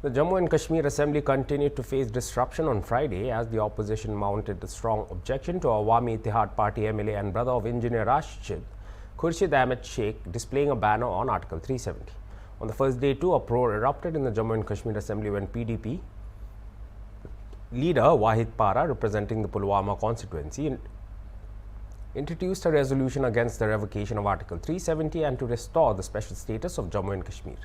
The Jammu and Kashmir Assembly continued to face disruption on Friday as the opposition mounted a strong objection to Awami Ittihad Party MLA and brother of engineer Rashid, Khurshid Ahmed Sheikh, displaying a banner on Article 370. On the first day too, uproar erupted in the Jammu and Kashmir Assembly when PDP leader Wahid Para, representing the Pulwama constituency, introduced a resolution against the revocation of Article 370 and to restore the special status of Jammu and Kashmir.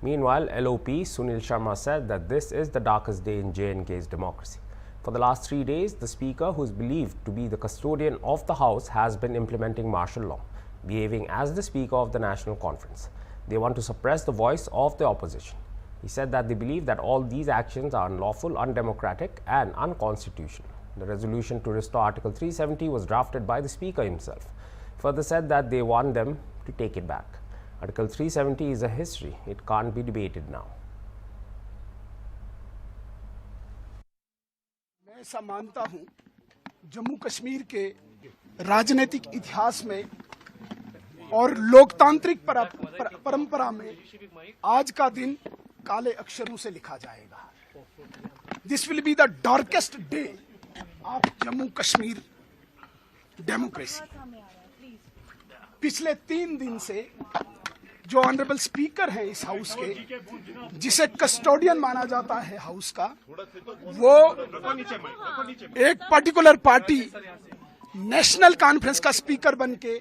Meanwhile, LOP Sunil Sharma said that this is the darkest day in J&K's democracy. For the last 3 days, the Speaker, who is believed to be the custodian of the House, has been implementing martial law, behaving as the Speaker of the National Conference. They want to suppress the voice of the opposition. He said that they believe that all these actions are unlawful, undemocratic and unconstitutional. The resolution to restore Article 370 was drafted by the Speaker himself. Further said that they want them to take it back. Article 370 is a history. It can't be debated now. मैं ऐसा मानता हूं, जम्मू कश्मीर के राजनीतिक इतिहास में और लोकतांत्रिक परंपरा में आज का दिन काले अक्षरों से लिखा जाएगा. This will be the darkest day of Jammu Kashmir democracy. पिछले 3 दिन से जो ऑनरेबल स्पीकर है इस हाउस के, जिसे कस्टोडियन माना जाता है हाउस का, वो एक पर्टिकुलर पार्टी नेशनल कॉन्फ्रेंस का स्पीकर बनके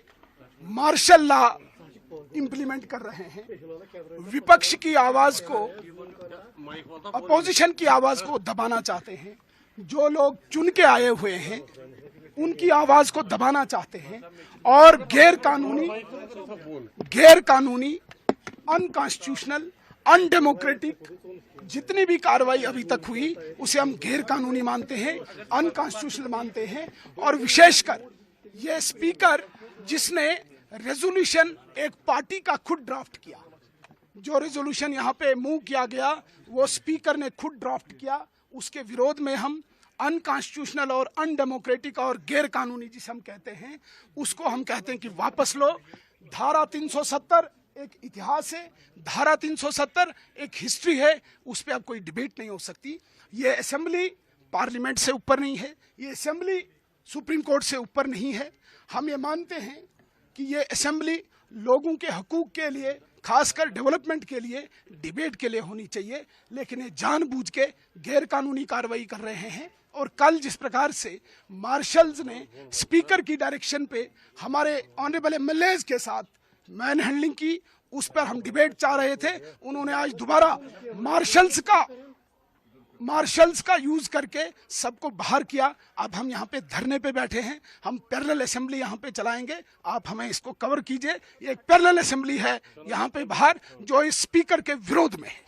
मार्शल लॉ इंप्लीमेंट कर रहे हैं. विपक्ष की आवाज को, अपोजिशन की आवाज को दबाना चाहते हैं. जो लोग चुन के आए हुए हैं उनकी आवाज को दबाना चाहते हैं और गैर कानूनी अनकॉन्स्टिट्यूशनल, अनडेमोक्रेटिक जितनी भी कार्रवाई अभी तक हुई उसे हम गैर कानूनी मानते हैं, अनकॉन्स्टिट्यूशनल मानते हैं. और विशेषकर ये स्पीकर जिसने रेजोल्यूशन एक पार्टी का खुद ड्राफ्ट किया, जो रेजोल्यूशन यहाँ पे मूव किया गया वो स्पीकर ने खुद ड्राफ्ट किया, उसके विरोध में हम अनकॉन्स्टिट्यूशनल और अनडेमोक्रेटिक और गैर कानूनी जिसे हम कहते हैं उसको हम कहते हैं कि वापस लो. धारा 370 एक इतिहास है, धारा 370 एक हिस्ट्री है, उस पर अब कोई डिबेट नहीं हो सकती. ये असेंबली पार्लियामेंट से ऊपर नहीं है, ये असेंबली सुप्रीम कोर्ट से ऊपर नहीं है. हम ये मानते हैं कि ये असेंबली लोगों के हकूक के लिए, खासकर डेवलपमेंट के लिए, डिबेट के लिए होनी चाहिए, लेकिन ये जानबूझ के गैर कानूनी कार्रवाई कर रहे हैं. और कल जिस प्रकार से मार्शल्स ने स्पीकर की डायरेक्शन पे हमारे ऑनरेबल एमएलएज के साथ मैन हैंडलिंग की, उस पर हम डिबेट चाह रहे थे. उन्होंने आज दोबारा मार्शल्स का यूज करके सबको बाहर किया. अब हम यहाँ पे धरने पे बैठे हैं, हम पैरेलल असेंबली यहाँ पे चलाएंगे. आप हमें इसको कवर कीजिए. ये एक पैरेलल असेंबली है यहाँ पे बाहर, जो इस स्पीकर के विरोध में है.